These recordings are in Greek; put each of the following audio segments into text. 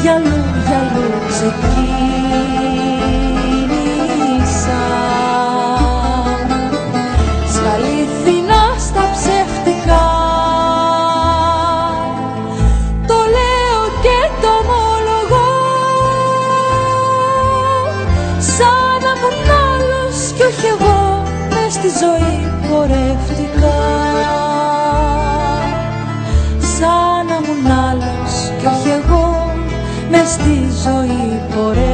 Γυαλού, γυαλού ξεκίνησα, στα αληθινά, στα ψεύτικα. Το λέω και το ομολογώ, σαν να ήμουν άλλος κι όχι εγώ, μες στη ζωή πορεύτηκα. Σαν να ήμουν άλλος κι όχι εγώ, μες στη ζωή πορεύτηκα.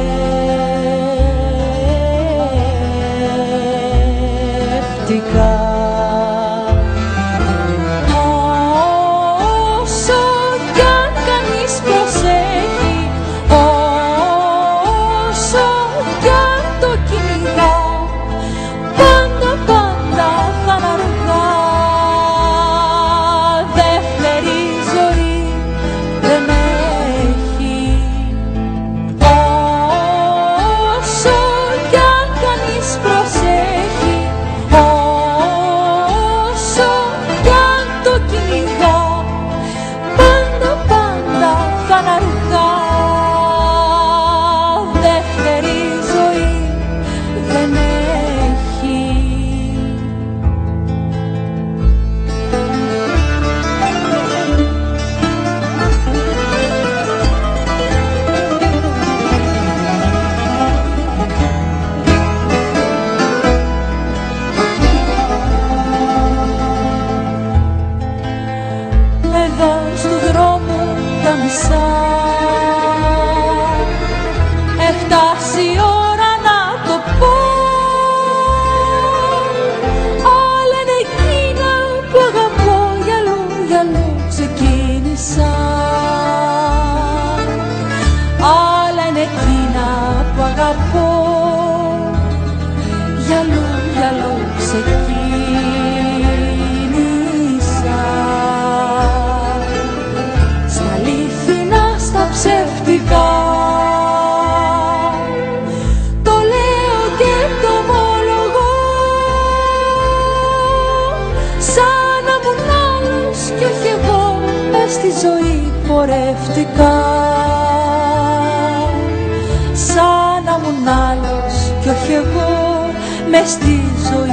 Όσο κι αν κανείς προσέχει, όσο κι αν το κυνηγά, πάντα πάντα θα είναι αργά. Δεύτερη ζωή δεν έχει. Όσο κι αν κανείς προσέχει, όσο κι αν το κυνηγά, πάντα πάντα θα είναι αργά. Δεύτερη ζωή δεν έχει. Εδώ στου δρόμου τα μισά, έφτασε η ώρα να το πω. Όλα είναι εκείνα που αγαπώ, γυαλού, γυαλού ξεκίνησα. Όλα είναι εκείνα που αγαπώ, γυαλού, γυαλού ξεκίνησα. Στα αληθινά, στα ψεύτικα. Το λέω και το ομολογώ, σαν να ήμουν άλλος κι όχι εγώ, μες στη ζωή πορεύτηκα. Σαν να ήμουν άλλος κι όχι εγώ, μες στη ζωή